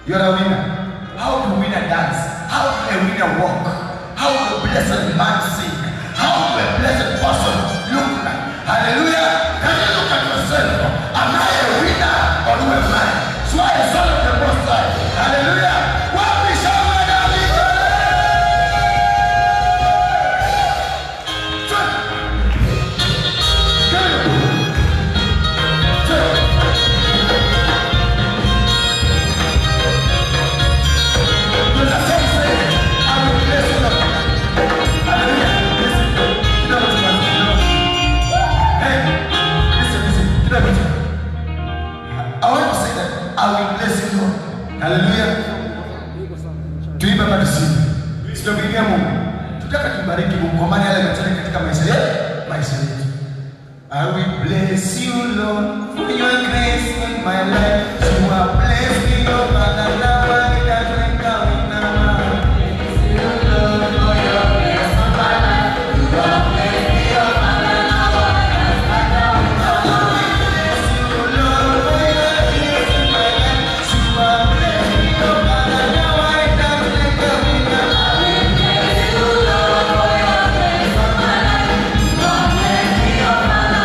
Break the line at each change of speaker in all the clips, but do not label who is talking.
You're a winner. How do a winner dance? How do a winner walk? How do a blessed man sing? How do a blessed person look like? Hallelujah. Can you look at yourself? Am I a winner or who am I? So I am son of the Most High. Hallelujah. What we shall Hallelujah. Tuimbe bado siku. Sitapigia Mungu. Tutaka tubariki Mungu kwa maana yale ametenda katika maisha yetu. I will bless you, Lord, for your grace in my life. You are blessed in your Father, now I can come now. Bless you, Lord, for your grace in my life. You are blessed in your Father, now I can come now. Bless you, Lord, for your grace in my life. You are blessed in your Father, now I can come now. Bless you, Lord, for your grace in my life. You are blessed in your Father.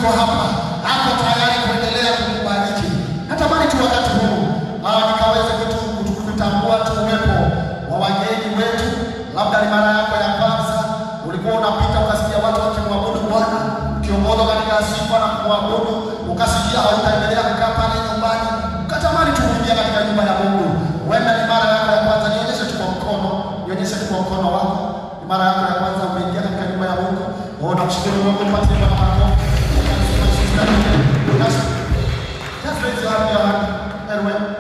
yuko hapa, ako tayari kuendelea kukubariki. Natamani tu wakati huu nikaweze kutambua tu uwepo wa wageni wetu. Labda ni mara yako ya kwanza, ulikuwa unapita ukasikia watu wakimwabudu Bwana, ukiongozwa katika sifa na kumwabudu, ukasikia hautaendelea kukaa pale nyumbani, ukatamani tu kuingia katika nyumba ya Mungu. Wenda ni mara yako ya kwanza, nionyeshe tu kwa mkono, nionyeshe tu kwa mkono wako. Ni mara yako ya kwanza umeingia katika nyumba ya Mungu. Nakushukuru Mungu, patie Bwana makofi.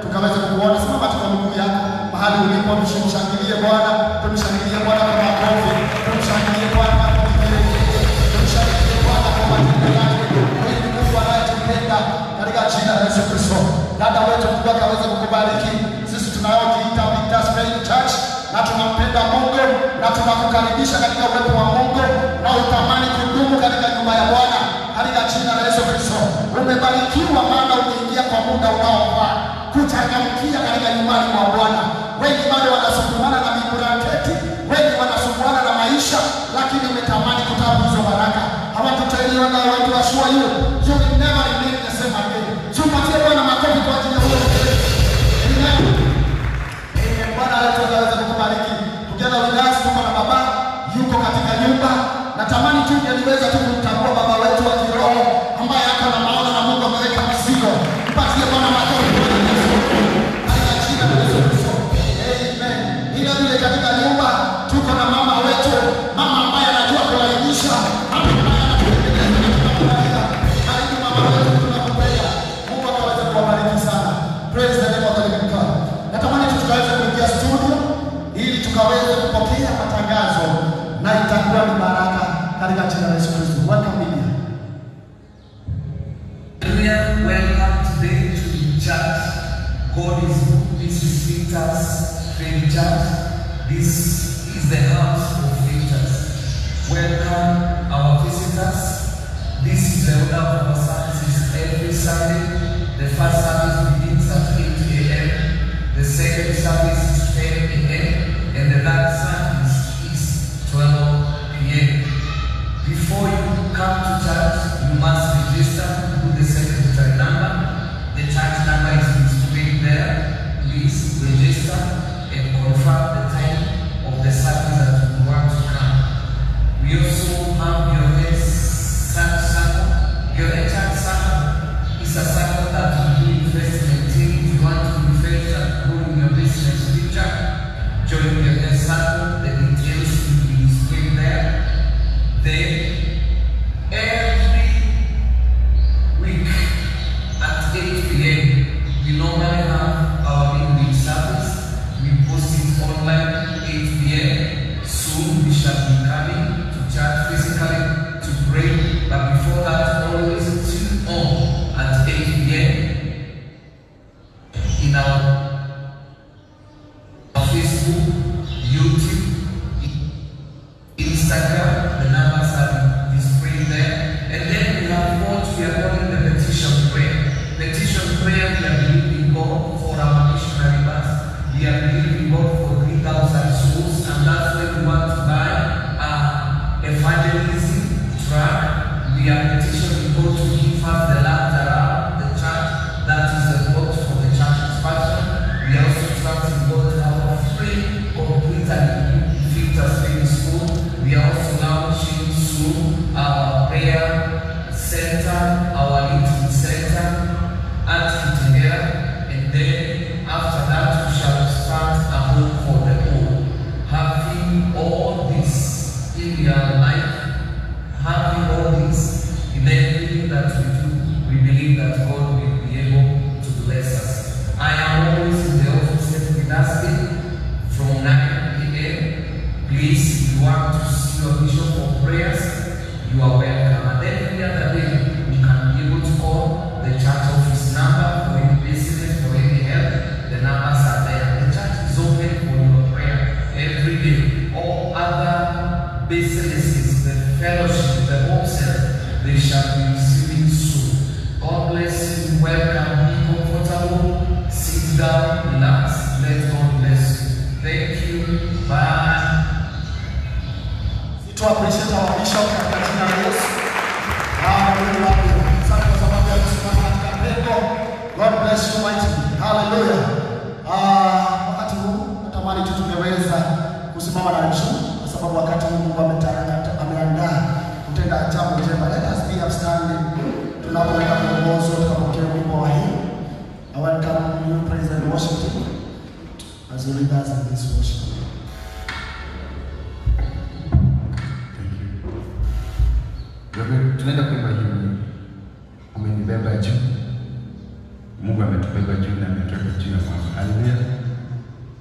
Tukaweza kukuona. Simama tu kwa miguu yako mahali ulipo, tumshangilie Bwana, tumshangilie Bwana kwa makofi, tumshangilie Bwana kwa vigelegele, tumshangilie Bwana kwa matendo yake. Wewe ni Mungu anayetupenda katika jina la Yesu Kristo. Dada wetu Mungu akaweza kukubariki. Sisi tunaokiita Victor's Faith Church, na tunampenda Mungu na tunakukaribisha katika uwepo wa Mungu na utamani kudumu katika nyumba ya Bwana katika jina la Yesu Kristo. Umebarikiwa maana umeingia kwa muda unaofaa kuchangamkia katika nyumbani mwa Bwana. Wengi bado wanasumbuana na miburangeti, wengi wanasumbuana na maisha, lakini umetamani kutafuta hizo baraka. Hawatutaliwa na watu wa shua hiyo. You will never remain the same again. Tumpatie Bwana makofi kwa ajili ya huyo. Amen. Bwana ataweza kukubariki. Tukianza wilaya tuko na baba yuko katika nyumba. Natamani tu niweze tu kumtambua baba wetu wa kiroho ambaye hapa na maana na Mungu ameweka mzigo. Mpatie Bwana makofi kwa jina la Yesu Kristo. Amen. Ila vile katika nyumba tuko na mama wetu, mama ambaye anajua kulainisha, mama ambaye anatuelekeza. Karibu mama wetu, tunakupenda. Mungu akaweza kuwabariki sana. Praise the name of the living God. Natamani tukaweze kuingia studio ili tukaweze kupokea matangazo na itakuwa ni baraka katika jina la Yesu Kristo. Welcome media.
Welcome today to the church. God is good. This is Victor's Faith Church. This is the house of Victors. Welcome our visitors. This is the order of our services every Sunday. The first service begins at 8 a.m. The second service is 10 a.m. and the third service is 12 p.m. Before you come to church, you must register with the secretary number. The church number is displayed there. Please register and confirm the time of the service that you want to come. We also have your head circle. Your head church circle is a circle that will do investment. If you want to invest and grow in your business future, join your head circle. The details will be displayed there. Then every week at 8 p.m. we normally have our midweek service. We post it online 8 p.m. Soon we shall be coming to church physically to pray. But before that, always tune on at 8 p.m. in our Facebook, YouTube, Instagram. The numbers are displayed there. And then we have what we are calling the petition prayer. Petition prayer, we are believing God for our missionary bus. We are believing God for 3,000 souls, and that's when we want to buy evangelism truck. We are petitioning God to give us the land around the church. That is the vote for the church expansion. We are also trusting God to have a free, complete and Victor's Faith School. We are also launching soon our prayer center, our little center at Kitengela, and then after that we shall start a home for the poor. Having all this in your life, having all this in everything that we do, we believe that God will be able to bless us. I am always in the office at Wednesday from 9 p.m. Please, if you want to see your bishop for prayers, you are welcome. And every other day, you can be able to call the church office number for any business, for any help. The numbers are there. The church is open for your prayer every day. All other businesses, the fellowship, the home center, they shall be receiving soon. God bless you. Welcome. Be comfortable. Sit down. Relax. Let God bless you. Thank you. Bye.
To appreciate our bishop katika jina la Yesu. Haleluya. Wakati huu natamani tu tungeweza kusimama na juu, kwa sababu wakati Mungu ameandaa kutenda jambo jema. Let us be upstanding tunapoweka mwongozo, tukapokea wimbo wa hii. I welcome you, praise and worship team, as you lead us in this worship.
Tunaenda kuimba hii. Umenibeba juu. Mungu ametubeba juu na ametuweka juu ya mwamba. Hallelujah.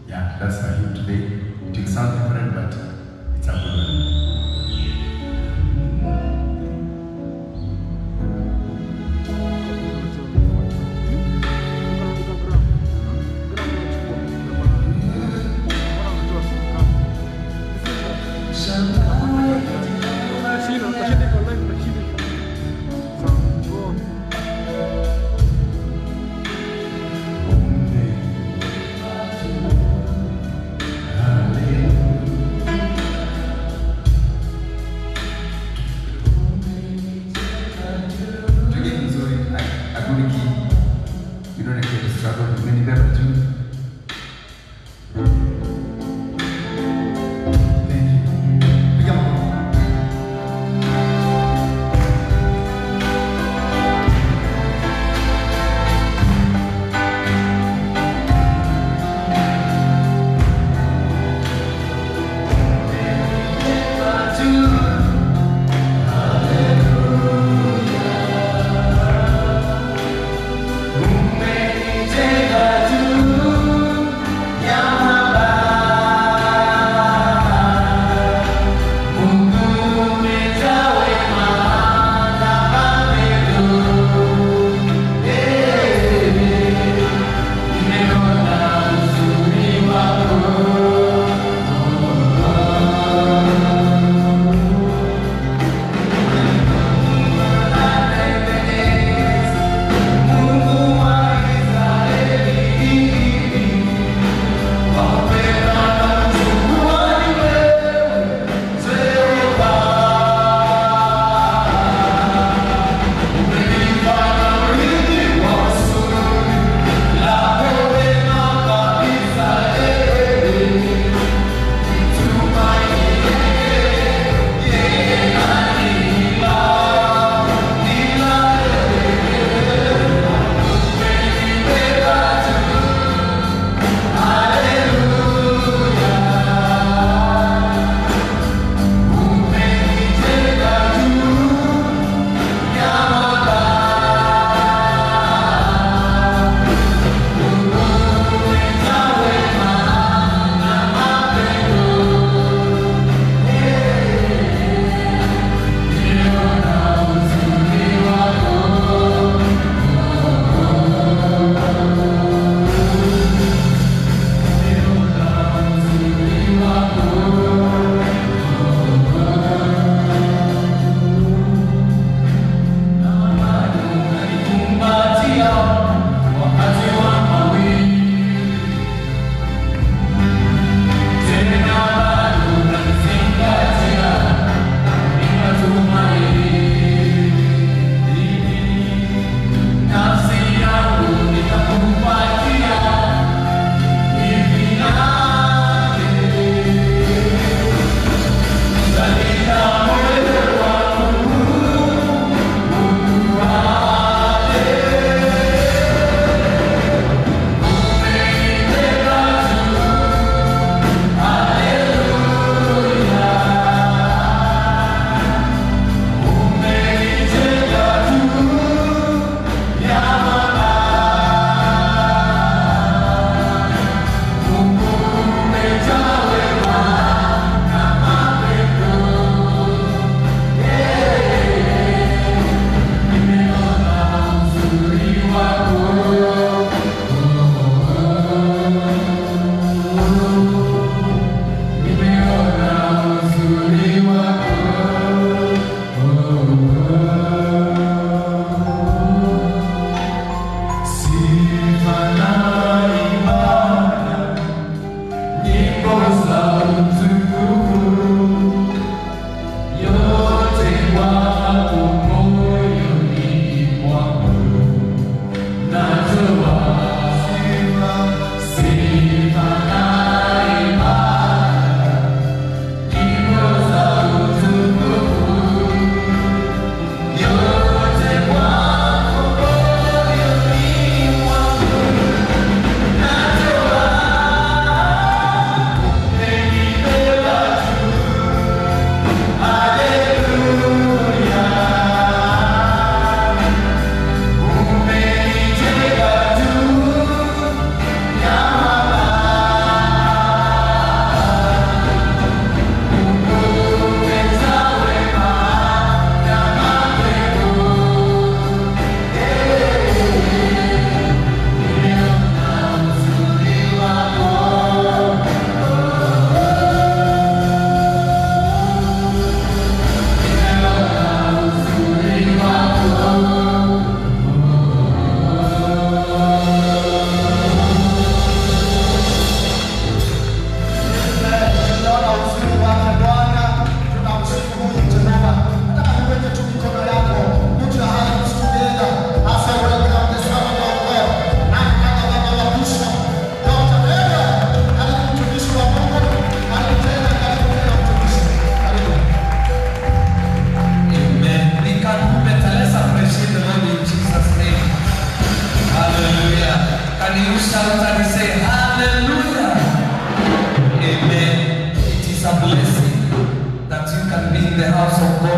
Yeah, that's our hymn today. It will sound different, but it's a good one.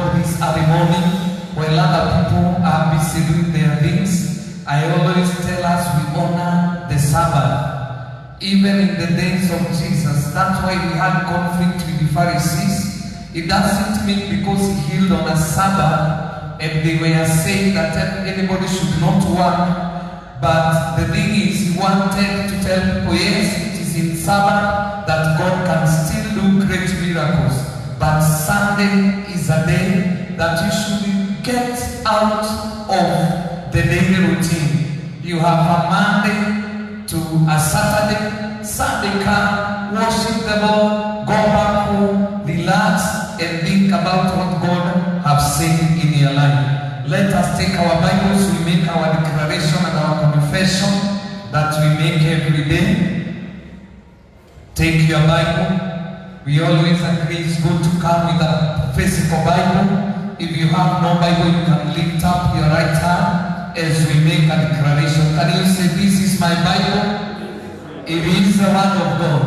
God this early morning while other people are busy doing their things. I always tell us we honor the Sabbath. Even in the days of Jesus, that's why we had conflict with the Pharisees. It doesn't mean because he healed on a Sabbath and they were saying that anybody should not work. But the thing is, he wanted to tell people, yes, it is in Sabbath that God can still do great miracles. But Sunday is a day that you should get out of the daily routine. You have a Monday to a Saturday. Sunday come, worship the Lord, go back home, relax, and think about what God has said in your life. Let us take our Bibles, we make our declaration and our confession that we make every day. Take your Bible. We always agree it's good to come with a physical Bible. If you have no Bible, you can lift up your right hand as we make a declaration. Can you say, this is my Bible? It is the word of God.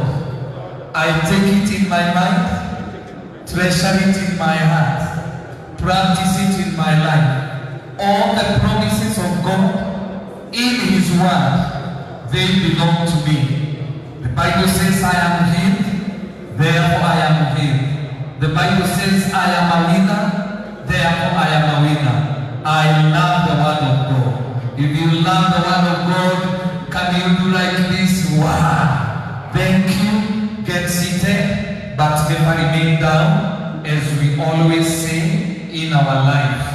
I take it in my mind, treasure it in my heart, practice it in my life. All the promises of God in His word, they belong to me. The Bible says I am healed, therefore I am healed. The Bible says I am a winner, therefore I am a winner. I love the word of God. If you love the word of God, can you do like this? Wow! Thank you. Get seated, but never remain down, as we always say in our life.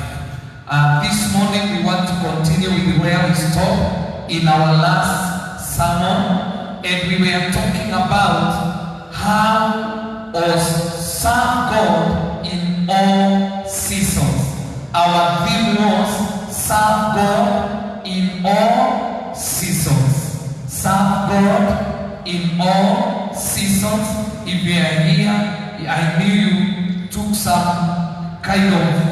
This morning we want to continue with where we stopped in our last sermon, and we were talking about how to serve God in all seasons. Our theme was serve God in all seasons. Serve God in all seasons. If you are here, I knew you took some kind of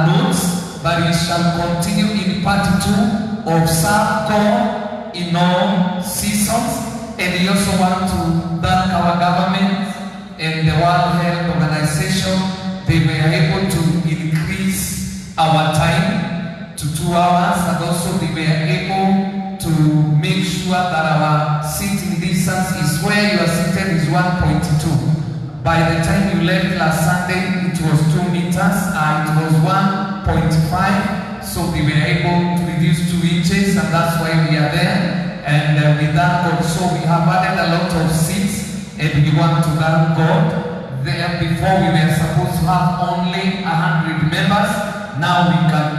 notes, but we shall continue in part 2 of serve God in all seasons. And we also want to thank our government and the World Health Organization. They were able to increase our time to 2 hours, and also they were able to make sure that our sitting distance is where you are seated is 1.2. By the time you left last Sunday, it was 2 meters, and it was 1.5. So we were able to reduce 2 inches, and that's why we are there. And with that God, so we have added a lot of seats, and we want to thank God. There before we were supposed to have only 100 members. Now we can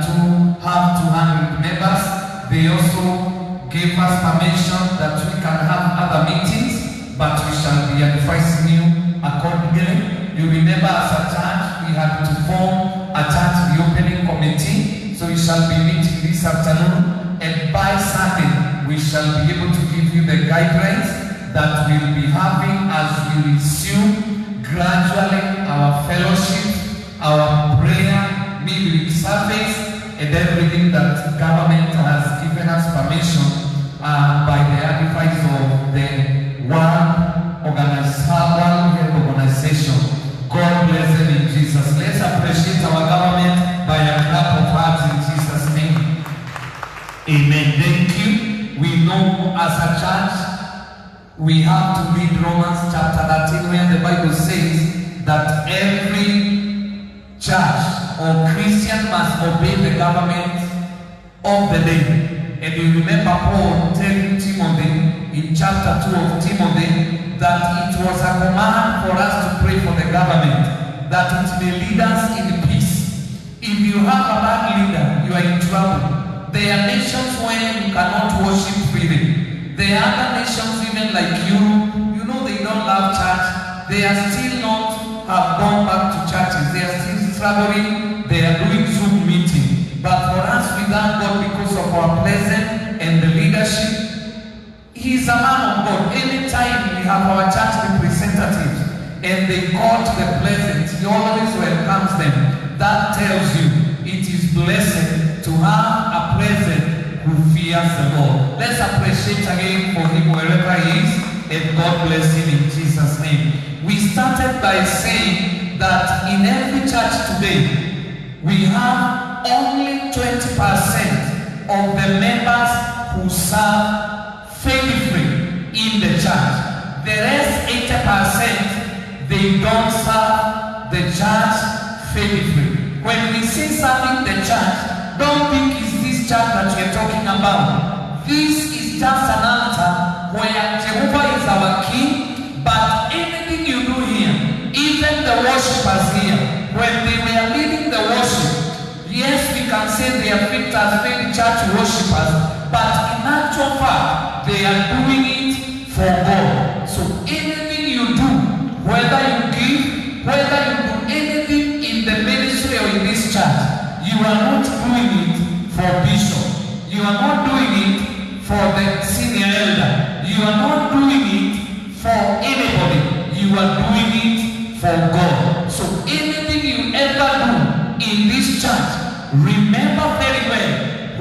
have 200 members. They also gave us permission that we can have other meetings, but we shall be advising you accordingly. You remember, as a church, we had to form a church reopening committee, so we shall be meeting this afternoon, and by Sunday we shall be able to give you the guidelines that we'll be having as we resume gradually our fellowship, our prayer, midweek service, and everything that government has given us permission by the advice of the World Health Organization. God bless them in Jesus. Let's appreciate our government by a clap of hearts in Jesus' name. Amen. Thank you. We know as a church we have to read Romans chapter 13, where the Bible says that every church or Christian must obey the government of the day. And you remember Paul telling Timothy in chapter 2 of Timothy that it was a command for us to pray for the government, that it may lead us in peace. If you have a bad leader, you are in trouble. There are nations where you cannot worship freely. There are other nations, even like Europe, you know they don't love church. They are still not have gone back to churches. They are still traveling. They are doing Zoom meeting. But for us, we thank God because of our presence and the leadership. He is a man of God. Anytime we have our church representatives and they call to the presence, he always welcomes them. That tells you it is blessed to have a presence who fears the Lord. Let's appreciate again for him wherever he is, and God bless him in Jesus' name. We started by saying that in every church today, we have only 20% of the members who serve faithfully in the church. The rest 80%, they don't serve the church faithfully. When we say serving the church, don't think it's this church that we're talking about. This is just an altar where Jehovah is our king, but anything you do here, even the worshippers here, when they were leading the worship, yes, we can say they are fit as many church worshippers, but in actual fact, they are doing it for God. So anything you do, whether you give, whether you do anything in the ministry or in this church, you are not doing it for bishop. You are not doing it for the senior elder. You are not doing it for anybody. You are doing it for God. So anything you ever do in this church, remember very well,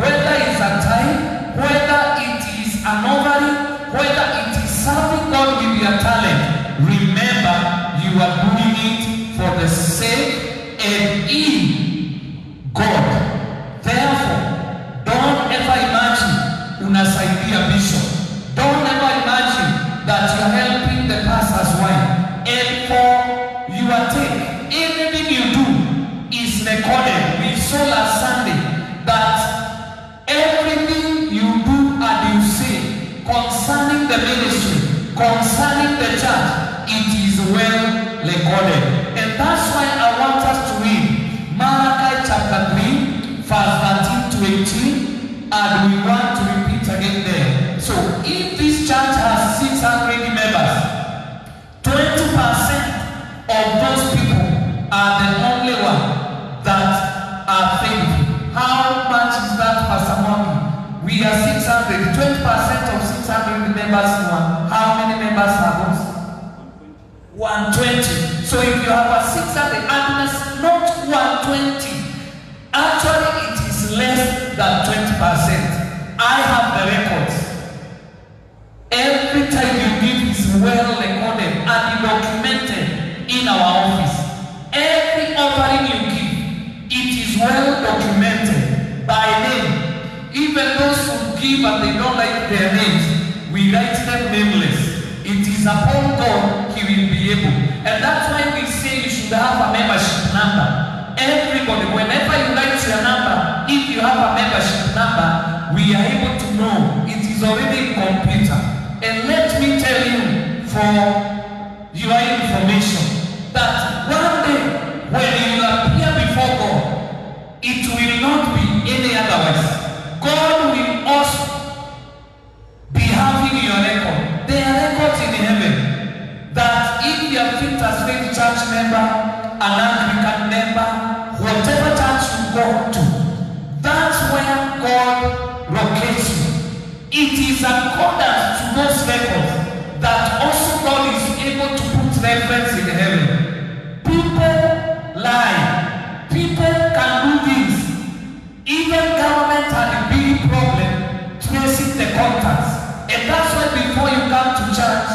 whether it's a tithe, whether it is an offering, whether it is serving God with your talent, remember you are doing it for the sake and in God. Therefore, don't ever imagine unasaidia bishop. Don't ever imagine that you are helping the pastor's wife. And for your take, anything you do is recorded. We saw last Sunday that everything you do and you say concerning the ministry, concerning the church, it is well recorded. And that's why I want us to read Malachi chapter 3, verse 13 to 18, and we want to repeat again there. So if this church has 600 members, 20% of those people are the only one that are faithful. How much is that, Pastor Monkey? We are 600. 20% of 600 members. How many members are those? 120. So if you have a 600 and it's not 120, actually it is less than 20%. I have the records. Every time you give is well recorded and documented in our office. Every offering you give, it is well documented by name. Even those who give and they don't like their names, we write them nameless. It is upon God he will be able. And that's why we say you should have a membership number. Everybody, whenever you write your number, if you have a membership number, we are able to know it is already in computer. And let me tell you for your information that one day when you appear before God, it will not be any otherwise. God will also be having your record. There are records in heaven that if you are fit as faith church member, an Anglican member, whatever church you go to, that's where God locates you. It is according to those records that also God is able to put reference in heaven. People lie. People can do this. Even government had a big problem tracing the contacts. And that's why before you come to church,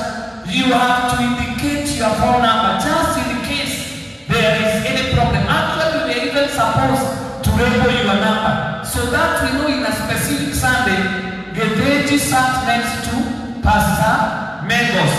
you have to indicate your phone number just in case there is any problem. Actually, we are even supposed to label your number so that we know in a specific Sunday, Gedeji sat next to Pastor Mengos,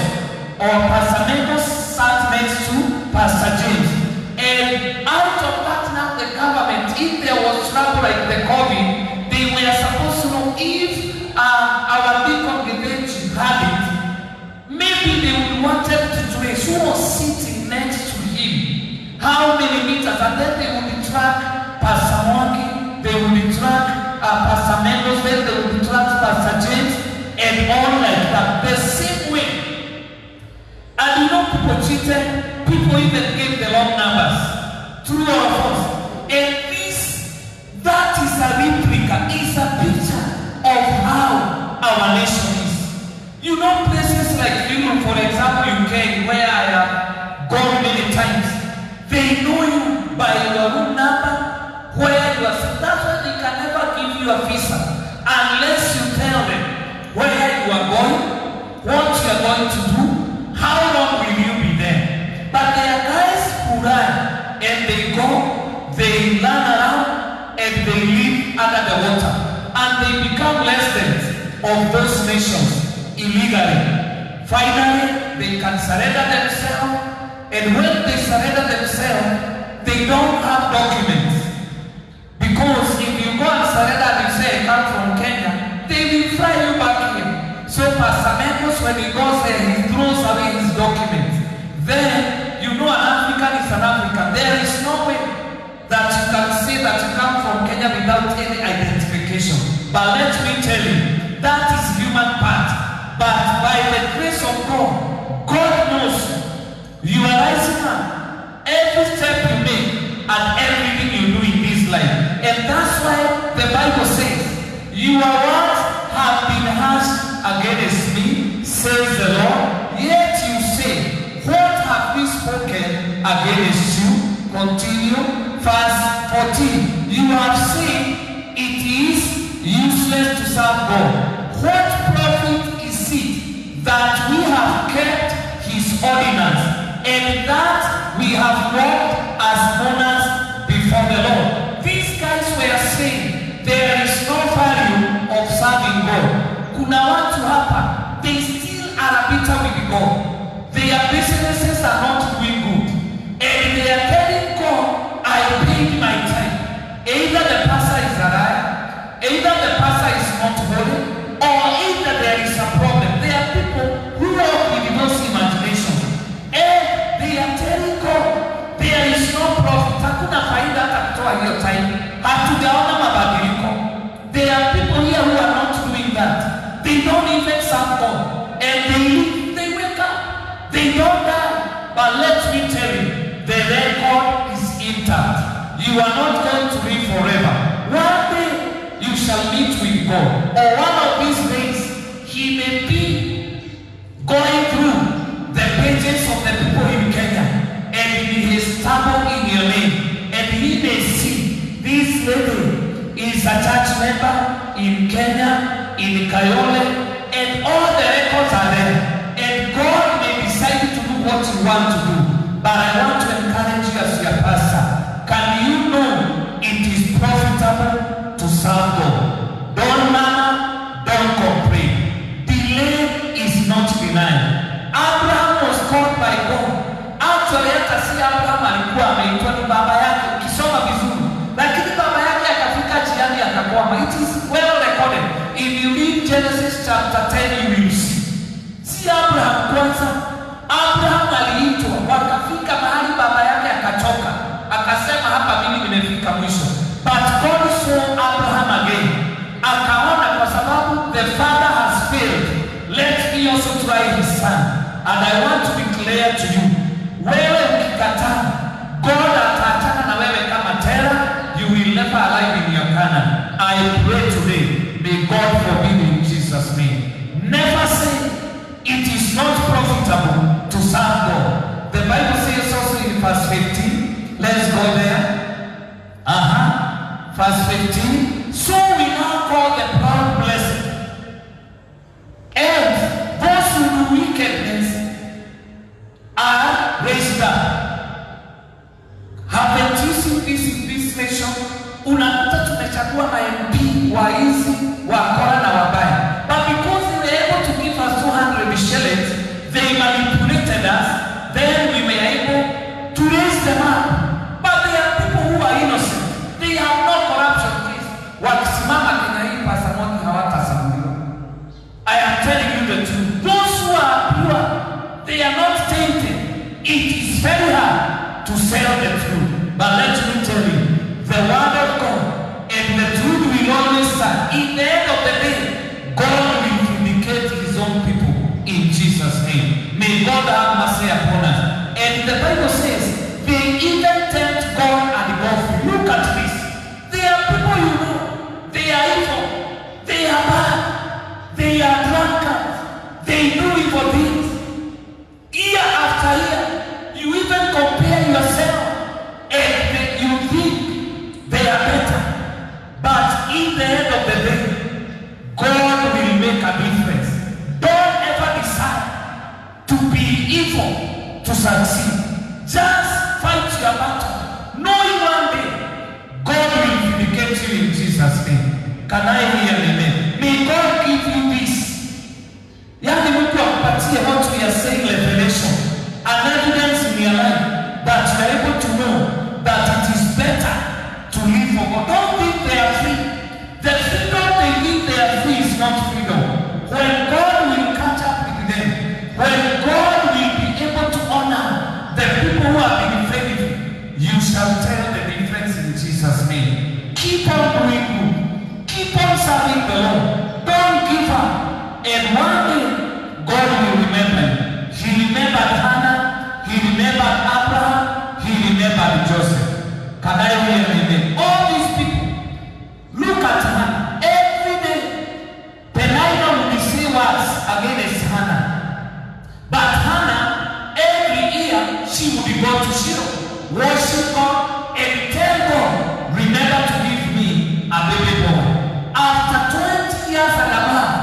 or Pastor Mengos sat next to Pastor James. And out of that now the government, if there was trouble like the COVID, they were supposed to know if our deacon Gedeji had it, maybe they would want them to trace who was sitting next to him, how many meters, and then they would track Pastor Monkey, they would track Pastor Mengos, then they would track Pastor James, and all like that. The same way. And you know, people cheated, people even gave the wrong numbers. True or false? And that is a replica, is a picture of how our nation is. You know, places like Europe, for example, UK, where I have gone many times, they know you by your room number, where you are. That's why they can never give you a visa unless you tell them where you are going, what you are going to do, how long will you be there. But there are guys who run they run around and they live under the water, and they become residents of those nations illegally. Finally, they can surrender themselves, and when they surrender themselves, they don't have documents. Because if you go and surrender and you say, I come from Kenya, they will fly you back here. So Pastor Mendos, when he goes there, he throws away his documents. Then, you know, an African is an African. There is no way that you can say that you come from Kenya without any identification. But let me tell you, that is human part. But by the grace of God, God knows you are rising up every step you make and everything you do in this life. And that's why the Bible says, your words have been hashed against me, says the Lord. Yet you say, what have we spoken against you? Continue. Verse 14. You have said it is useless to serve God. What profit is it that we have kept his ordinance, and that we have walked as mourners before the Lord? These guys were saying there is no value of serving God. Kuna watu hapa, they still are bitter with God. Their businesses are not doing good, and they are telling God, I paid my time. Either the pastor is alive, either the pastor is not holy, or either there is a problem. There are people who work with those imaginations, and they are telling God, there is no profit. Hakuna faida hata kutoa hiyo time. Hatujaona mabadiliko. There are people here who are not doing that. They don't even serve God, and they wake up. They don't die. But let me tell you, the record is intact. You are not going to live forever. One day you shall meet with God, or one of these days he may be going through the pages of the people in Kenya, and he is stumbled in your name, and he may see this lady is a church member in Kenya, in Kayole, and all the records are there, and God may decide to do what you want to do. But I want to encourage you as your pastor. Can you know it is profitable to serve God? Don't murmur, don't complain. Delay is not denied. Abraham was called by God. Actually, hata si Abraham alikuwa ameitwa ni baba yake, ukisoma vizuri. Lakini baba yake akafika jiani akakwama. It is well recorded. If you read Genesis chapter 10, you will see. Si Abraham kwanza. Abraham aliitwa, wakafika mahali baba yake akachoka. Akasema hapa mimi nimefika mwisho. But God saw Abraham again. Akaona kwa sababu the father has failed, let me also try his son. And I want to declare to you, wewe ukikataa, God ataachana na wewe kama Terah. You will never alive in your Canaan. I pray today, may God forbid in Jesus' name. Never say it is not profitable to serve God. The Bible says also in verse 15. Let's go there. Verse 15. So we now call the proud blessed, and those who do wickedness are raised up. Haven't you seen this in this nation? Unakuta tumechagua ma-MP waizi, wakora na wabaya. But because they were able to give us 200 shillings, they manipulated us, then we were able to raise them up. But there are people who are innocent. They have no corruption case. Wakisimama Kenya hii pasamoni hawatasamuliwa. I am telling you the truth. Those who are pure, they are not tainted. It is very hard to sell the truth. But let me tell you, the word of God and the truth will always stand. In the end of the day, God will vindicate his own people in Jesus' name. May God have mercy upon us. And the Bible says, they even tempt God and God. Look at this. They are people you know. They are evil. They are bad. They are drunkards. They do evil things. Year after year, you even compare yourself and you think they are better. But in the end of the day, God will make a difference. Don't ever decide to be evil to succeed. Just name. Keep on doing good. Keep on serving the Lord. Don't give up. And one day, God will remember you. He remembered Hannah. He remembered Abraham. He remembered Joseph. Can I hear an amen? All these people, look at Hannah. Every day, Peninnah will say words against Hannah. But Hannah, every year, she would be going to Shiloh, worship God, and tell God, remember to give me a baby boy. After 20 years and above,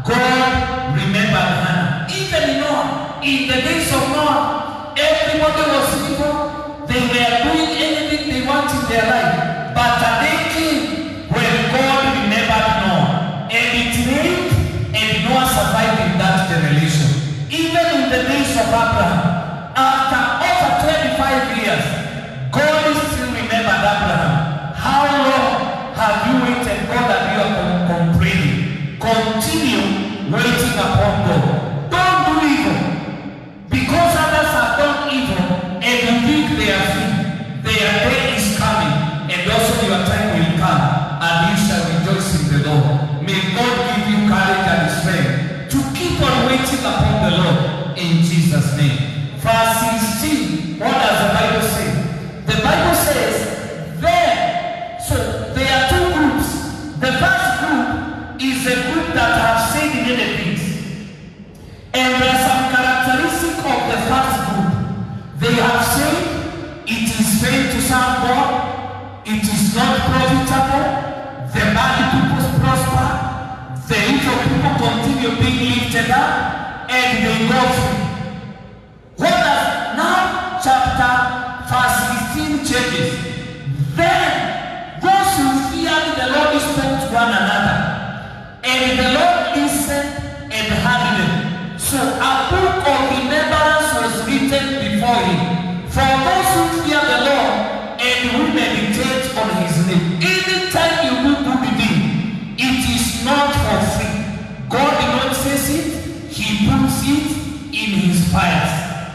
God remembered Hannah. Even Noah, in the days of Noah, everybody was evil. They were doing anything they want in their life. But a day came when God remembered Noah. And it rained, and Noah survived in that generation. Even in the days of Abraham, after over 25 years, God still remembered Abraham. How long have you waited, God, that you are complaining? Continue waiting upon God. Don't do evil. Because others have done evil and you think they are free, their day is coming, and also your time will come, and you shall rejoice in the Lord. May God give you courage and strength to keep on waiting upon the Lord in Jesus' name. Verse 16, what does the Bible say? The Bible says, there, so there are two groups. The first group is a group that have said many things. And there are some characteristics of the first group. They have said, it is vain to serve God, it is not profitable, the bad people prosper, the evil people continue being lifted up, and they go free. What does now chapter verse 16 changes? Then those who feared the Lord spoke to one another, and the Lord listened and heard them. So a book of remembrance was written before him for those who fear the Lord and who meditate on his name. Anytime you do good deed, it is not for free. God did not say it, he puts it in his files.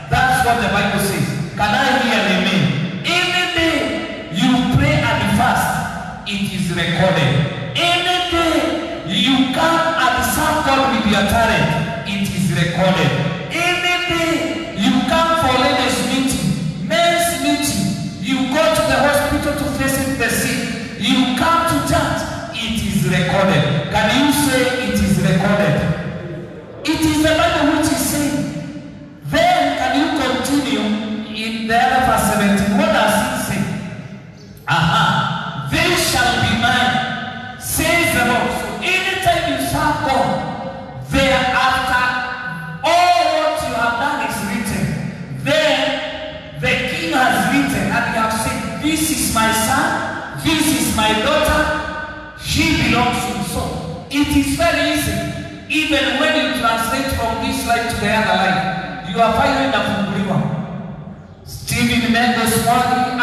That's what the Bible says. Can I hear an amen? Any day you pray and fast, it is recorded. Any day you come and serve God with your talent, it is recorded. Any day you come for ladies meeting, men's meeting, you go to the hospital to visit the sick, you come to church, it is recorded. Can you say it is recorded? It is the Bible which is saying. Then can you continue in the other verse 17? What does it say? They shall be mine, says the Lord. So anytime you serve God, thereafter all what you have done is written. Then the king has written and you have said, this is my son, this is my daughter, she belongs to me. So it is very easy. Even when you translate from this life to the other life, you are finding inafunguliwa. Stephen Mendes morning,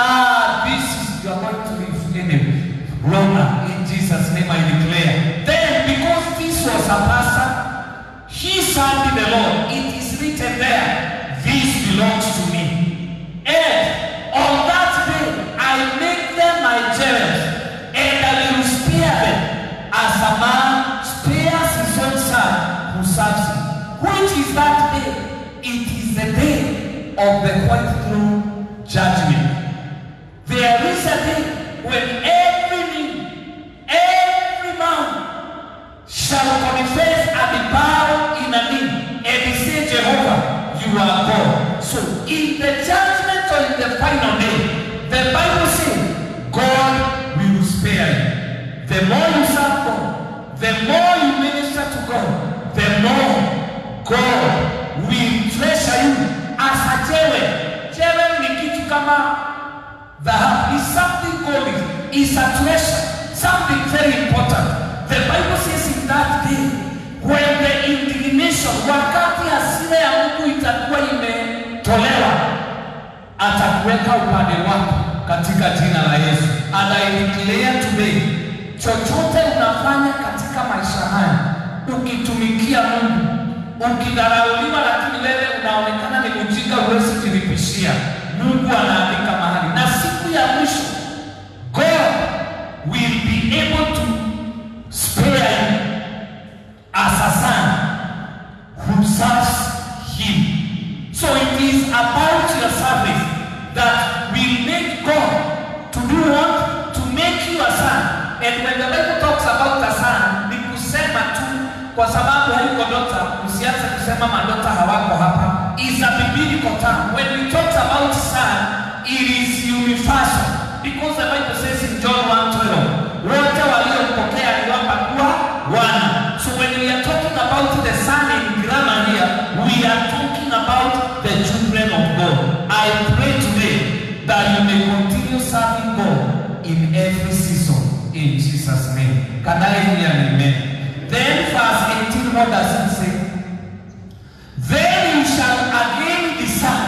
this is, you are going to live anyway. Rona, in Jesus' name I declare. Then because this was a pastor, he served the Lord. It is written there, this belongs to me. And on that day, I make them my jewels, and I will spare them as a man spares his own son who serves him. Which is that day? It is the day of the white throne judgment. There is a day when every man shall confess and bow in a knee and say, Jehovah, you are God. So in the judgment or in the final day, the Bible says God will spare you. The more you serve God, the more you minister to God, the more God will treasure you as a jewel. Jewel ni kitu kama dhahabu. Is something gold. Is a treasure. Something very important. The Bible says in that day, when the indignation, wakati hasira ya Mungu itakuwa imetolewa, atakuweka upande wako katika jina la Yesu. And I declare today, chochote unafanya katika maisha haya, ukitumikia Mungu, ukidharauliwa lakini wewe unaonekana ni mjinga, huwezi kujilipishia, Mungu anaandika mahali. Na siku ya mwisho, God will be able to spare you as a son who serves him. So it is about your service that will make God to do what? To make you a son. And when the Bible talks about a son, ni kusema tu kwa sababu haiko dota, usianze kusema madota hawako hapa. Is a biblical term. When we talk about son, it is universal. Because the Bible says in John 1:12, wote waliompokea aliwapa kuwa wana. So when we are talking about the son in grammar here, we are talking about the children of God. I pray today that you may continue serving God in every season. In Jesus' name. Can I hear an amen? Then verse 18, what does it say? Then you shall again discern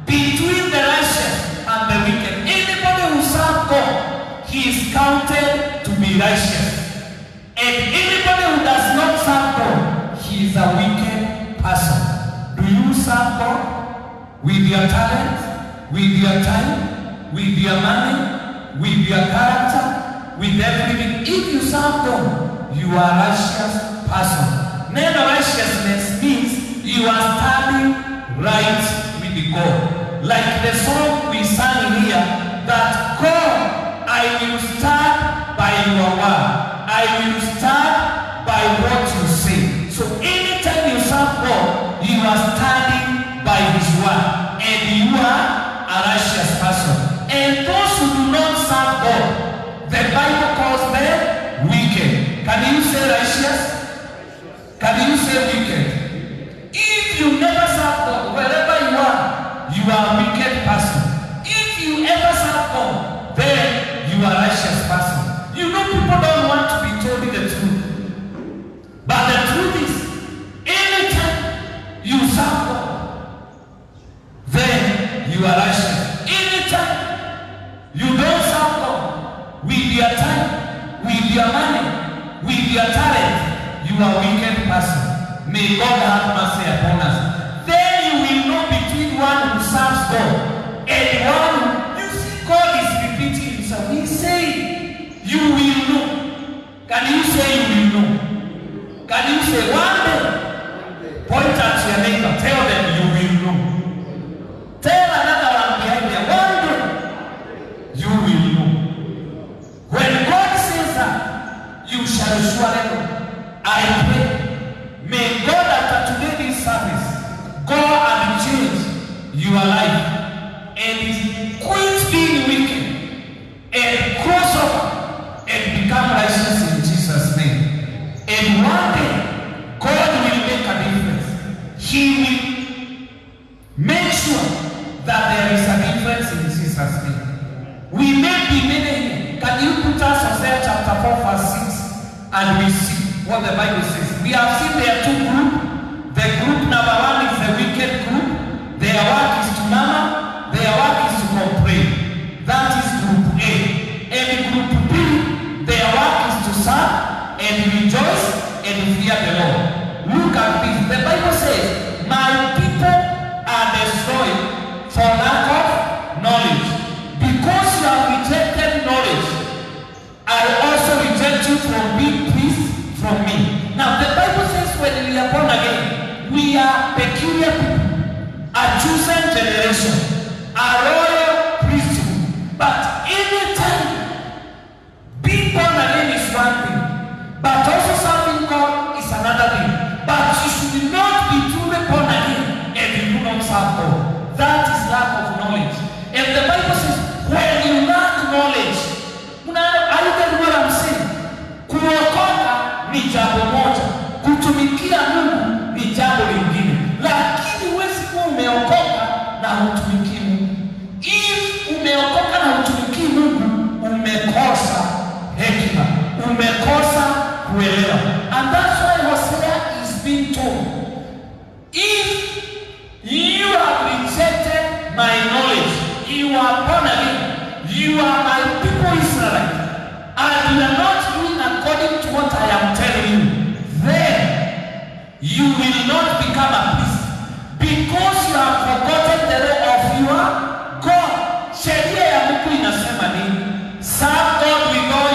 between the righteous and the wicked. Anybody who serves God, he is counted to be righteous. And anybody who does not serve God, he is a wicked person. Do you serve God with your talent, with your time, with your money, with your character? With everything? If you serve God, you are a righteous person. Name righteousness means you are standing right with God. Like the song we sang here, that God, I will stand by your word. I will stand by what you say. So anytime you serve God, you are standing by his word. And you are a righteous person. And those who do not serve God, the Bible calls them wicked. Can you say righteous? Can you say wicked? If you never serve God, wherever you are a wicked person. If you ever serve God, then you are a righteous person. You know, people don't want to be told the truth. But the truth is, anytime you serve God, then you are righteous. Anytime you don't serve God, with your time, with your money, with your talent, you are a wicked person. May God have mercy upon us. Then you will know between one who serves God and one who, you see, God is repeating himself. He said, you will know. Can you say you will know? Can you say one day? Point at your neighbor, tell them you will know. Tell another one behind there, one day you will know. When God says that, you shall surely know. I pray, may God after today's service go and change your life and quit being wicked and cross over and become righteous in Jesus' name. And one day, God will make a difference. He will make sure that there is a difference in Jesus' name. We may be many. Can you put us Hosea chapter 4 verse 6 and we see what the Bible says? We have seen there are two groups. The group number one is the wicked group. Their work is to murmur. Their work is to complain. That is group A. And group B, their work is to serve and rejoice and fear the Lord. Look at this. The Bible says, my people are destroyed for lack of knowledge. Because you have rejected knowledge, I also reject you from being pleased from me. Now the Bible says when we are born again, we are peculiar people, a chosen generation, a royal priesthood. But anytime being born again is one thing, but also serving God is another thing. But you should not be truly born again and you do not serve God. That is lack of knowledge. And the Bible says, when you lack knowledge, are you getting what I'm saying? Kuokoka ni jambo moja, kutumikia Mungu ni jambo lingine. Lakini huwezi kuwa umeokoka na hutumikii Mungu. If umeokoka na hutumikii Mungu, umekosa hekima, umekosa kuelewa. And that's why Hosea is being told, if you have rejected my knowledge, you are born again, you are my people Israelites, and you are not doing according to what I am telling you, then you will not become a priest. Because you have forgotten the law of your God. Sheria ya Mungu inasema nini? Serve God with all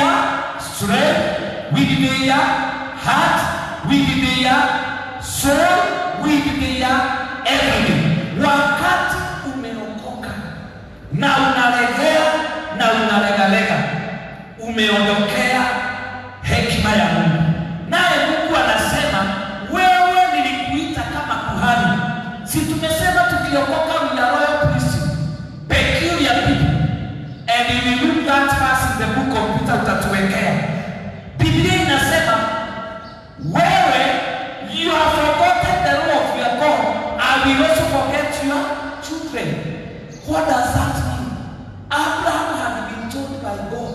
their strength, with their heart, with their soul, with their everything. Wakati umeokoka na unalegea na unalegalega, umeondokea hekima ya Mungu. Naye Mungu anasema, wewe nilikuita kama kuhani. Si tumesema tukiokoka we are royal priesthood, peculiar people. And if you look that verse in the book of Peter utatuwekea. Biblia inasema, wewe, you have forgotten the law of your God, I will also forget your children. What does that mean? Abraham had been told by God,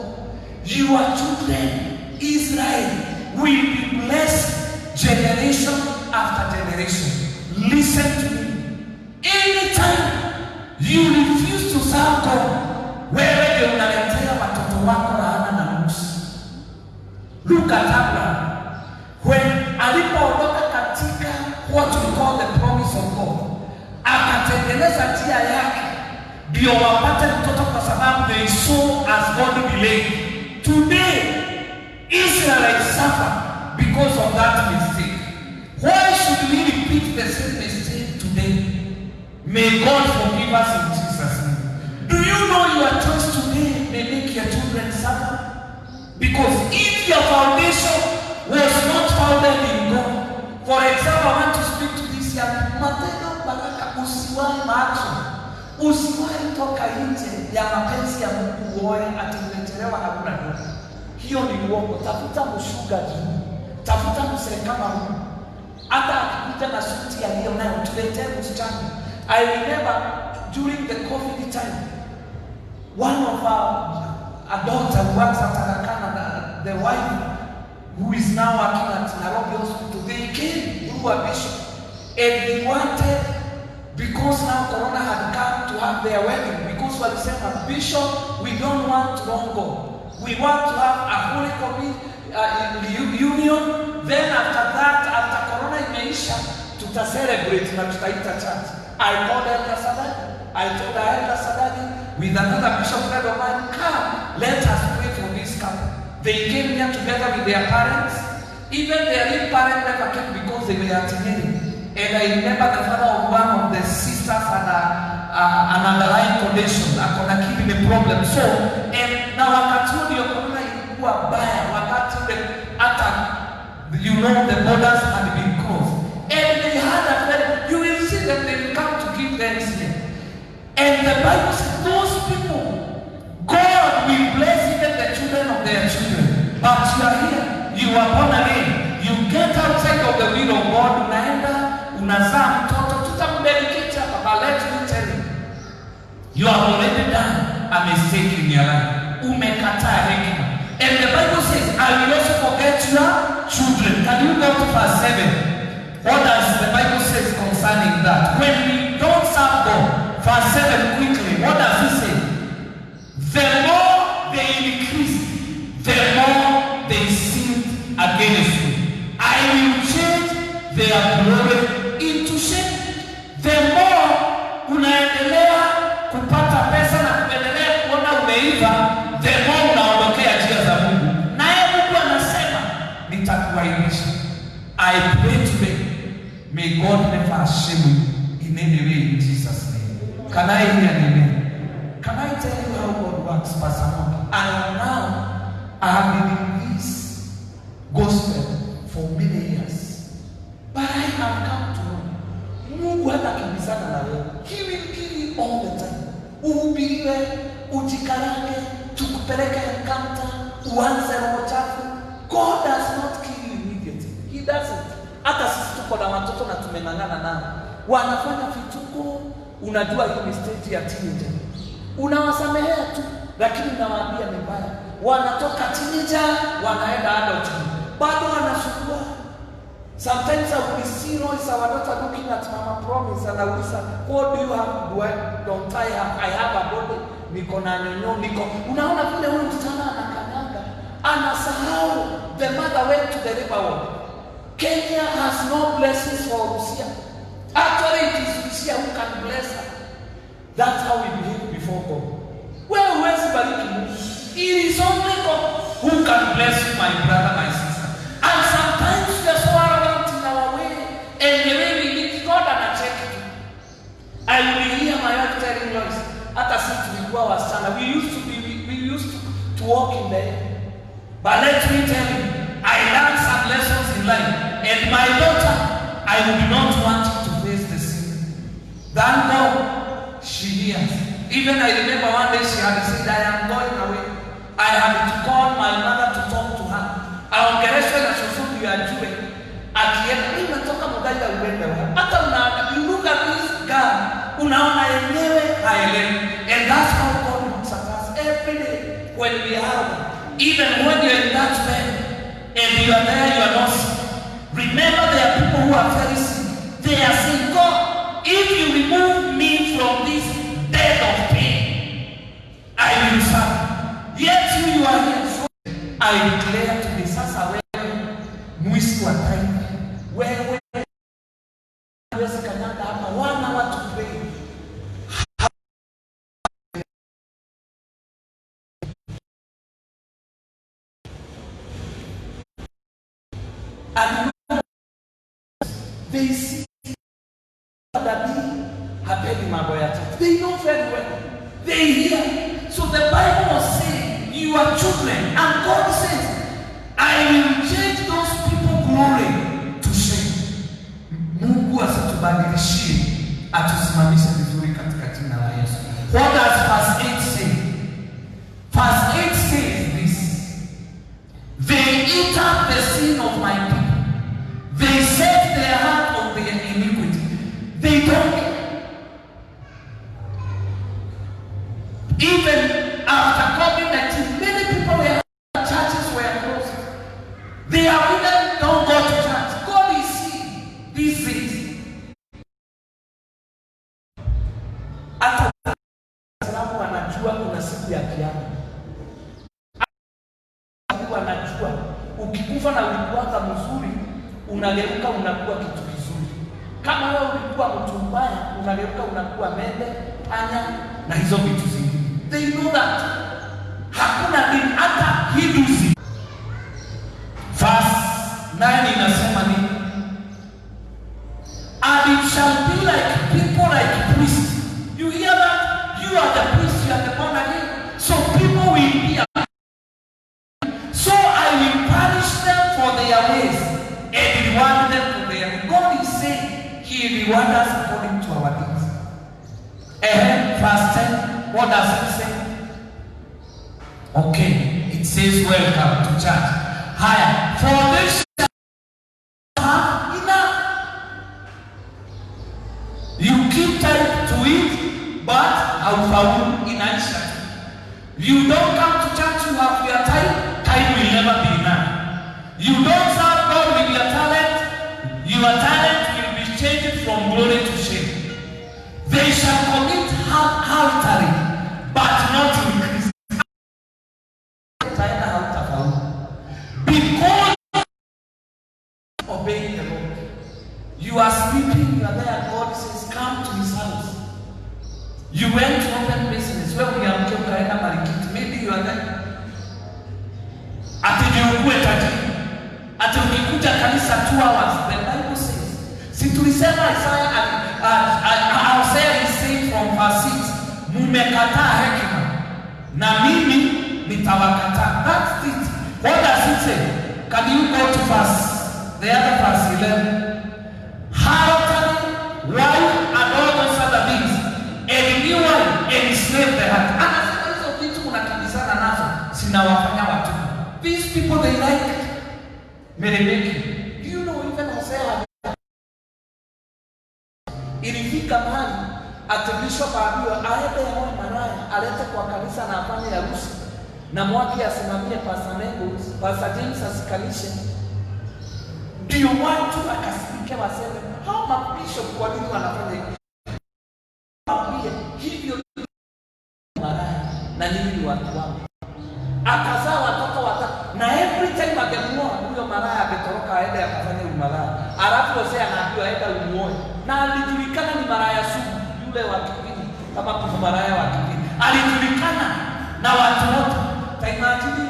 your children, Israel, will be blessed generation after generation. Listen to me. Anytime you refuse to serve God, wewe ndio unaletea watoto wako laana na nusu. Look at Abraham. When alipoondoka katika what we call the promise of God, akatengeneza njia yake ndio wapate mtoto, kwa sababu they saw as God delayed. Today Israel suffer because of that mistake. Why should we repeat the same mistake today? May God forgive us in Jesus' name. Do you know your choice today may make your children suffer? Because if your foundation was not founded in God, for example, I want to speak to this young Matendo Baraka, usiwahi maaction. Usiwahi toka nje ya mapenzi ya Mungu uoe ati umechelewa hakuna ndoa. Hiyo ni uongo. Tafuta mshuga juu. Tafuta msee kama huyu. Hata akikuja na suti aliyo nayo tuletee msichana. I remember during the COVID time, one of our daughter works at Arakana, the wife who is now working at Nairobi Hospital, they came through a bishop and they wanted, because now Corona had come, to have their wedding, because what they said, Bishop, we don't want Rongo. We want to have a holy union. Then after that, after Corona imeisha, tuta celebrate na tutaita church. I called Elder Sadadi. I told Elder Sadadi with another bishop friend of mine, come, let us pray for this couple. They came here together with their parents. Even their real parents never came because they were attending. And I remember the father of one of the sisters had an underlying condition, akona kidney problem. So, and now wakati huo corona ilikuwa baya, wakati hata you know the borders had been closed. And they had a friend, you will see that they will come to give thanksgiving. And the Bible says those people, God will bless even the children of their children. But you are here, you are born again, you get outside of the will of God, unaenda, unazaa mtoto, tutamdedicate hapa, but let me tell you, you have already done a mistake in your life. Umekataa hekima. And the Bible says, I will also forget your children. Can you go to verse 7? What does the Bible say concerning that? When we don't serve God, verse 7 quickly, what does it say? The more they increase, the more they sin against you. I will change their glory into shame. The more unaendelea kupata pesa na kuendelea kuona umeiva, the more unaondokea njia za Mungu. Naye Mungu anasema, nitakuaibisha. I pray today, may God never shame you in any way in Jesus' name. Can I hear an amen? Can I tell you how God works, Pastor Monk? And now, I have been in this gospel for many years. But I have come to know, Mungu hata kimbizana na wewe. He will give you all the time. Uhubiriwe, ujikarange, tukupeleke encounter, uanze roho chafu. God does not kill you immediately. He doesn't. Hata sisi tuko na watoto na tumeng'ang'ana nao. Wanafanya vituko, unajua hii ni stage ya teenager. Unawasamehea tu, lakini unawaambia ni mbaya. Wanatoka teenager, wanaenda adult. Bado wanasumbua. Sometimes I will see Royce, our daughter, looking at Mama Promise, and I will say, what do you have? Don't I have? I have a body. Niko na nyonyo, niko. Unaona vile huyu msichana anakanyanga. Anasahau the mother went to the river world. Kenya has no blessings for Rusia. Actually, it is Rusia who can bless her. That's how we behave before God. Where huwezi bariki Mungu. It is only God who can bless you, my brother, my sister. And sometimes we are so arrogant in our way, and the way we need God and check it. I will hear my wife telling Lois, hata sisi tulikuwa wasichana, we used to walk in the air. But let me tell you, I learned some lessons in life, and my daughter, I would not want to face the sin. Thank God she hears. Even I remember one day she had said, I am going away. I had to call my mother to talk to her. Aongeleshwe na shosho ya jue. Akienda, mimi natoka Mugaida uende wapi? Hata you look at this girl, unaona yenyewe haelewi. And that's how God looks at us every day when we are, even when you're in that bed and you are there, you are not sick. Remember, there are people who are very sick. They are saying, God, if you remove me from this death of pain, I will serve. Yet you are here. So I declare to the sasa wewe mwisi wa time. Wewe wezi kanyanga hapa 1 hour to pray. And they see that happy mambo ya church. They know very well. They hear. So the Bible was saying, you are children, and God says, I will change those people glory to shame. Mungu asitubadilishie, atusimamishe vizuri katika jina la Yesu. What does verse 8 say? Verse 8 says this: they eat up the sin of my people. They set their heart on their iniquity. They don't. Even after COVID-19, many people were churches were closed. They have even don't go to church. God is seeing these things. Hata sababu anajua kuna siku ya kiyama. Anajua ukikufa na ulikuwa mzuri, unageuka unakuwa kitu kizuri. Kama wewe ulikuwa mtu mbaya, unageuka unakuwa mende, anya na hizo vitu zingine. They know that. Hakuna dini hata Hinduism. Verse 9 inasema nini? And it shall be like people like priests. You hear that? You are the priest, you are the born again. So people will be. So I will punish them for their ways and reward them for their ways. God is saying He rewards us according to our deeds. Verse 10, what does it say? Okay, it says welcome to church. Higher, for this have enough. You keep time to eat, but haufaulu inaisha. You don't come to church, you have your time. Time will never be enough. You don't serve God with your talent. Your talent will be changed from glory to shame. They shall commit adultery, but not increase. Because obeying the Lord. You are sleeping, you are there, God says, come to His house. You went to open business, where we are ukaenda Marikiti. Maybe you are there. Ati ukue tajiri. Ati ukikuja kanisa 2 hours. The Bible says, si tulisema Isaiah is saying from verse 6, mumekataa hekima na mimi nitawakataa. That's it. What does it say? Can you go to the other verse 11? Harlotry, wife, and all those other things, and new one enslave the heart. Anasema hizo vitu unakibizana nazo sinawafanya watu. These people, they like meremeki. Do you know even Hosea ilifika mahali ati bishop aambiwa aende aoe maraya alete kwa kanisa na afanye harusi na mwaki asimamie Pastor Mengo, Pastor James asikalishe. Ndio watu akasimike waseme hao mabishop kwa nini wanafanya hivyo maraya na nini watu wao. Akazaa watoto watatu na every time agemwoa huyo maraya akitoroka aende akafanya umalaya. Alafu Hosea anaambiwa aenda umuoe. Na alijulikana ni maraya sugu yule wa kipindi, kama kuna maraya wa kipindi. Alijulikana na watu wote. Imagine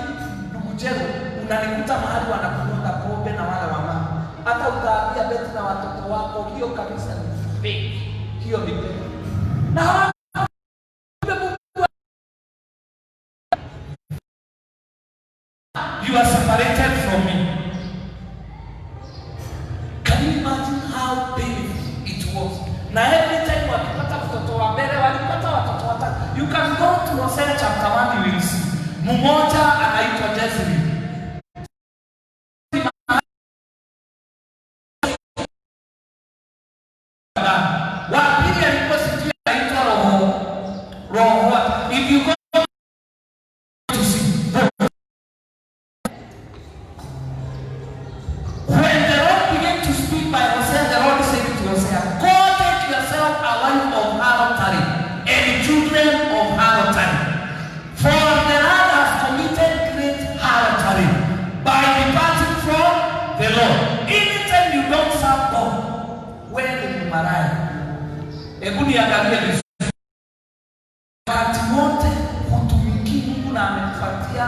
ndugu Njero, unanikuta mahali wanakunywa pombe na wale wamama. Hata utaambia Beti na watoto wako hiyo kabisa ni fake. Hiyo ni fake. Na you are separated from me. Can you imagine how painful it was? Na every time wakipata mtoto wa mbele, walipata watoto watatu. You can go to Hosea chapter 1, you will see. Mmoja anaitwa Jezebel. Wa pili alikuwa sijui anaitwa Roho. If you go to see, when the Lord began to speak by Hosea, the Lord said to Hosea, go take yourself a wife of adultery and children of adultery, for the land has committed great adultery by departing from the Lord. Anytime you don't serve God, wewe ni malaya. Hebu niangalie vizuri. Wakati wote hutumiki Mungu na amekupatia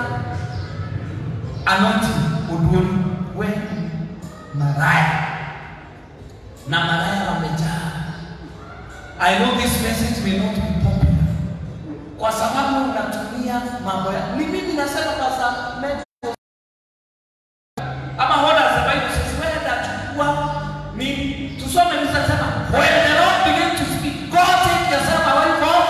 anointing uduoni, wewe malaya. Na malaya wamejaa. I know this message may not be popular. Kwa sababu unatumia mambo ya. Ni mimi nasema kwa sababu ama what does the Bible says, where that chukua ni tusome nisema when the Lord began to speak, go take yourself away from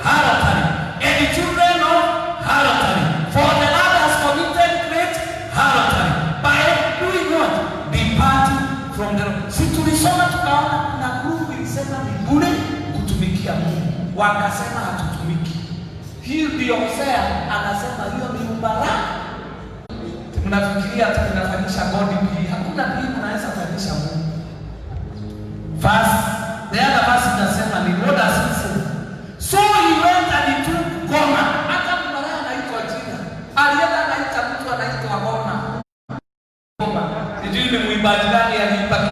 adultery and the children of adultery, for the Lord has committed great adultery by doing what? Departing from the Lord. Si tulisoma tukaona na group ilisema ni bure kutumikia Mungu, wakasema hatutumiki. Hiyo ndio Hosea anasema hiyo ni ubaraka. Mnafikiria hata tunafanyisha God pia? Hakuna pia unaweza kufanyisha Mungu. Verse, the other verse inasema ni what does it say? So he went and he took Gomer. Hata mara anaitwa jina. Alienda anaita mtu anaitwa Gomer. Sijui ni mwimbaji gani aliimba.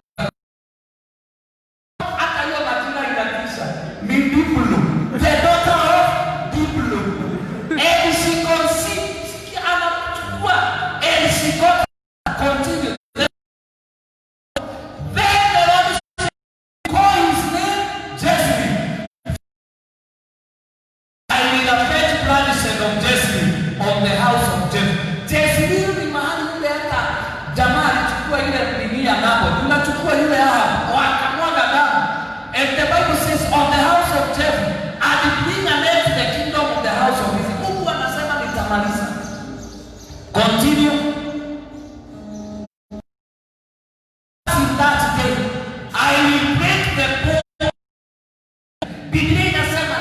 Hata hiyo majina inatisha. Ni Diblo, the daughter of Diblo. And she conceived, anachukua, and she got continued. On the house of David. Jezebel ni mahali yule hata jamaa alichukua ile nini ya Nabot. Unachukua yule hapa wakamwaga damu. And the Bible says on the house of David and bring an end to the kingdom of the house of Israel. Mungu anasema nitamaliza. Continue. In that day I will break the bow. Biblia inasema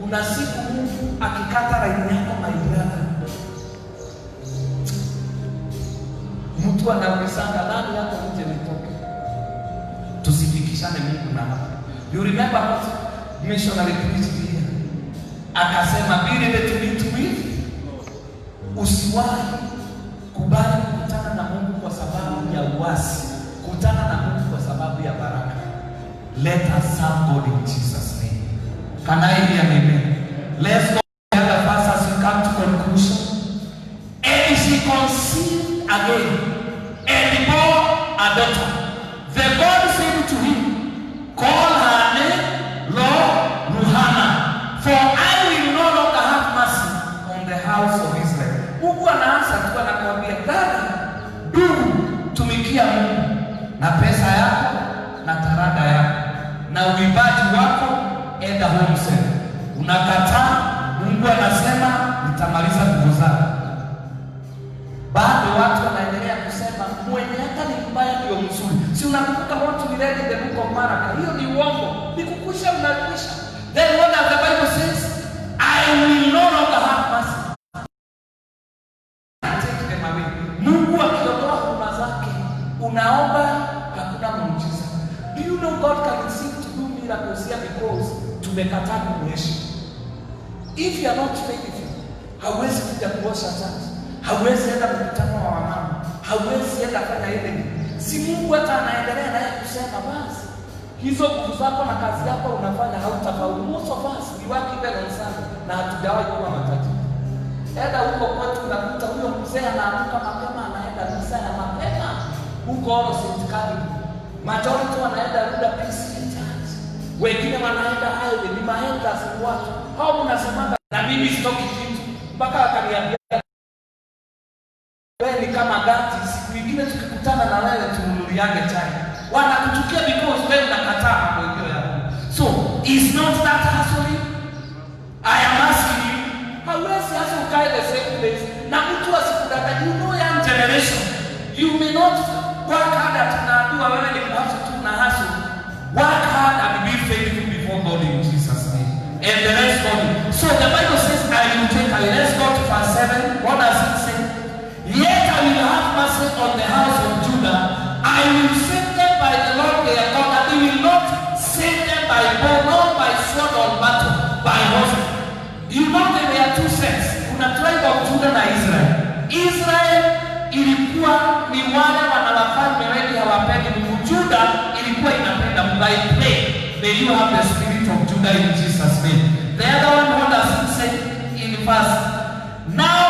kuna siku Mungu akikata laini yako maibada. Mtu anaulizanga nani yako nje nitoke. Tusifikishane Mungu na hapa. You remember what missionary preached here? Akasema be ready to meet with. Usiwahi kubali kukutana na Mungu kwa sababu ya uasi. Kukutana na Mungu kwa sababu ya baraka. Let us serve God in Jesus' name. Can I hear an amen? Let's go to the other verse as we come to conclusion. And she conceived again and bore a daughter. The God said to him, call her name Ruhana, for I will no longer have mercy on the house of Israel. Mungu anaanza tu anakuambia, dada, tumikia Mungu na pesa yako na tarada yako na uibaji wako, enda home sasa. Unakataa, Mungu anasema nitamaliza nguvu zako. Bado watu wanaendelea kusema mwenye hata ni mbaya ndio mzuri. Si unakumbuka watu milele the book of Malachi? Hiyo ni uongo. Nikukusha unakwisha. Then what does the Bible says? I will no longer have mercy. Take them away. Mungu akiondoa huruma zake, unaomba hakuna muujiza. Do you know God can seem to do miracles here because tumekataa kumheshimu? If you are not faithful, hauwezi kuja kuosha church, hauwezi enda mkutano wa wamama, hauwezi enda fanya ile. Si Mungu hata anaendelea naye kusema basi hizo nguvu zako na kazi yako unafanya hautafaulu. Most of us we work even on Sunday na hatujawahi kuwa matajiri. Enda huko kwetu unakuta huyo mzee anaamka mapema anaenda misa ya mapema huko St. Catherine's. Majority wanaenda Ruda Peace Church. Wengine wanaenda highway ni maenda si watu. Hao mnasemanga na mimi sitoki kitu. Mpaka akaniambia wewe ni kama gati, siku nyingine tukikutana na wewe tununuliage chai. Wanakuchukia because wewe unakataa mambo hiyo ya Mungu. So, is not that hustling? I am asking you, hauwezi hasa ukae the same place na mtu asikudada. You know young generation, you may not work hard at tunaambiwa wewe ni kuhasa tu na hustle. Work hard and be faithful before God in Jesus' name. And the rest of it. So the Bible says, I will take away. Let's go to verse 7. What does it say? Yet I will have mercy on the house of Judah. I will save them by the Lord their God, and he will not save them by bow, nor by sword or battle, by horses. You know that there are two sets. Kuna tribe of Judah na Israel. Israel ilikuwa ni wale wanawafalme wengi hawapendi Mungu. Judah ilikuwa inapenda Mungu. I pray may you have the spirit of Judah in Jesus' name. The other one, what does it say in verse? Now